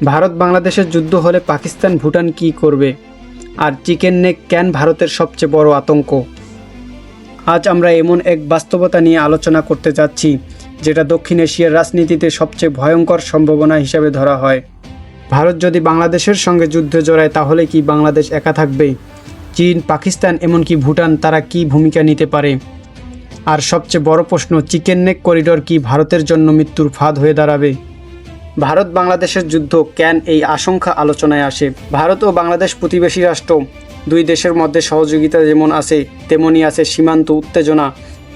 ভারত বাংলাদেশের যুদ্ধ হলে পাকিস্তান ভুটান কি করবে? আর চিকেন নেক কেন ভারতের সবচেয়ে বড় আতঙ্ক? আজ আমরা এমন এক বাস্তবতা নিয়ে আলোচনা করতে যাচ্ছি যেটা দক্ষিণ এশিয়ার রাজনীতিতে সবচেয়ে ভয়ঙ্কর সম্ভাবনা হিসাবে ধরা হয়। ভারত যদি বাংলাদেশের সঙ্গে যুদ্ধে জড়ায় তাহলে কি বাংলাদেশ একা থাকবে? চীন, পাকিস্তান এমনকি ভুটান তারা কি ভূমিকা নিতে পারে? আর সবচেয়ে বড় প্রশ্ন, চিকেন নেক করিডোর কি ভারতের জন্য মৃত্যুর ফাঁদ হয়ে দাঁড়াবে? ভারত বাংলাদেশের যুদ্ধ কেন এই আশঙ্কা আলোচনায় আসে? ভারত ও বাংলাদেশ প্রতিবেশী রাষ্ট্র, দুই দেশের মধ্যে সহযোগিতা যেমন আছে তেমনই আছে সীমান্ত উত্তেজনা,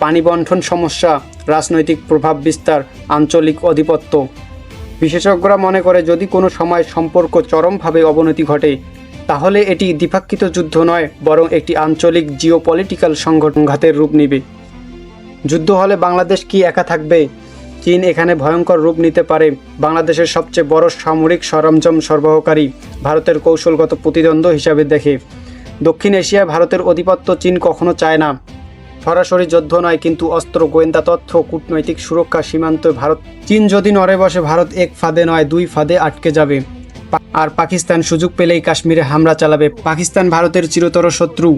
পানি বণ্টন সমস্যা, রাজনৈতিক প্রভাব বিস্তার, আঞ্চলিক আধিপত্য। বিশেষজ্ঞরা মনে করে যদি কোনো সময় সম্পর্ক চরমভাবে অবনতি ঘটে তাহলে এটি দ্বিপাক্ষিক যুদ্ধ নয় বরং একটি আঞ্চলিক জিওপলিটিক্যাল সংঘাতের রূপ নেবে। যুদ্ধ হলে বাংলাদেশ কি একা থাকবে? চীন এখানে ভয়ঙ্কর রূপ নিতে পারে। বাংলাদেশের সবচেয়ে বড় সামরিক সরঞ্জাম সরবরাহকারী ভারতের কৌশলগত প্রতিদ্বন্দ্ব হিসাবে দেখে। দক্ষিণ এশিয়ায় ভারতের আধিপত্য চীন কখনো চায় না। সরাসরি যুদ্ধ নয়, কিন্তু অস্ত্র, গোয়েন্দা তথ্য, কূটনৈতিক সুরক্ষা, সীমান্তে ভারত। চীন যদি নড়ে বসে ভারত এক ফাঁদে নয় দুই ফাঁদে আটকে যাবে। আর পাকিস্তান সুযোগ পেলেই কাশ্মীরে হামলা চালাবে। পাকিস্তান ভারতের চিরতর শত্রু।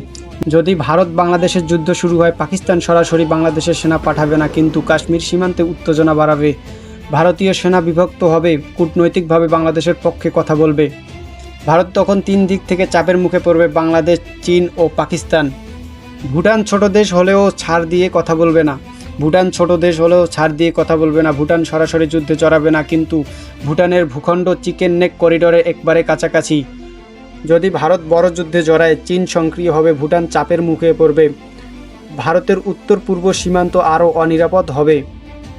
যদি ভারত বাংলাদেশের যুদ্ধ শুরু হয় পাকিস্তান সরাসরি বাংলাদেশের সেনা পাঠাবে না, কিন্তু কাশ্মীর সীমান্তে উত্তেজনা বাড়াবে। ভারতীয় সেনা বিভক্ত হবে, কূটনৈতিকভাবে বাংলাদেশের পক্ষে কথা বলবে। ভারত তখন তিন দিক থেকে চাপের মুখে পড়বে: বাংলাদেশ, চীন ও পাকিস্তান। ভুটান ছোট দেশ হলেও ছাড় দিয়ে কথা বলবে না। ভুটান সরাসরি যুদ্ধে জড়াবে না, কিন্তু ভুটানের ভূখণ্ড চিকেন নেক করিডোরের একবারে কাছাকাছি। যদি ভারত বড় যুদ্ধে জড়ায় চীন সক্রিয় হবে, ভুটান চাপের মুখে পড়বে, ভারতের উত্তর পূর্ব সীমান্ত আরও অনিরাপদ হবে।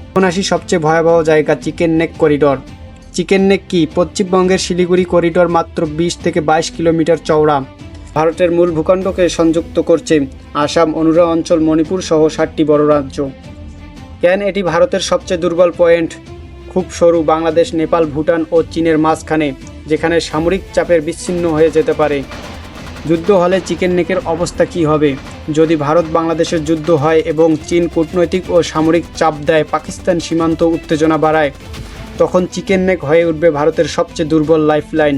এখন আসি সবচেয়ে ভয়াবহ জায়গা, chicken neck corridor. Chicken neck কি? পশ্চিমবঙ্গের শিলিগুড়ি করিডোর মাত্র 20 থেকে 22 কিলোমিটার চওড়া। ভারতের মূল ভূখণ্ডকে সংযুক্ত করছে আসাম, অরুণাচল, মণিপুর সহ 7টি বড় রাজ্য। কেন এটি ভারতের সবচেয়ে দুর্বল পয়েন্ট? খুব সরু, বাংলাদেশ, নেপাল, ভুটান ও চীনের মাঝখানে, যেখানে সামরিক চাপের বিচ্ছিন্ন হয়ে যেতে পারে। যুদ্ধ হলে চিকেন নেকের অবস্থা কী হবে? যদি ভারত বাংলাদেশের যুদ্ধ হয় এবং চীন কূটনৈতিক ও সামরিক চাপ দেয়, পাকিস্তান সীমান্ত উত্তেজনা বাড়ায়, তখন চিকেন নেক হয়ে উঠবে ভারতের সবচেয়ে দুর্বল লাইফলাইন।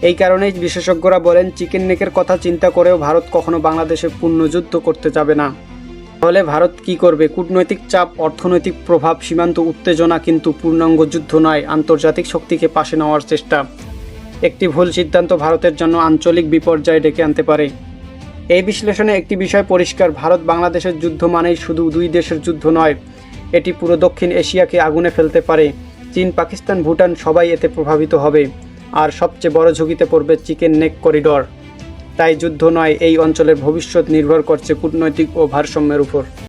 এই কারণেই বিশেষজ্ঞরা বলেন চিকেন নেকের কথা চিন্তা করেও ভারত কখনো বাংলাদেশে পূর্ণ যুদ্ধ করতে যাবে না। তাহলে ভারত কি করবে? কূটনৈতিক চাপ, অর্থনৈতিক প্রভাব, সীমান্ত উত্তেজনা, কিন্তু পূর্ণাঙ্গ যুদ্ধ নয়, আন্তর্জাতিক শক্তিকে পাশে নেওয়ার চেষ্টা। একটি ভুল সিদ্ধান্ত ভারতের জন্য আঞ্চলিক বিপর্যয় ডেকে আনতে পারে। এই বিশ্লেষণে একটি বিষয় পরিষ্কার: ভারত বাংলাদেশের যুদ্ধ মানেই শুধু দুই দেশের যুদ্ধ নয়, এটি পুরো দক্ষিণ এশিয়াকে আগুনে ফেলতে পারে। চীন, পাকিস্তান, ভুটান সবাই এতে প্রভাবিত হবে। আর সবচেয়ে বড় ঝুঁকিতে পড়বে চিকেন নেক করিডোর। তাই যুদ্ধ নয়, এই অঞ্চলের ভবিষ্যৎ নির্ভর করছে কূটনৈতিক ও ভারসাম্যের উপর।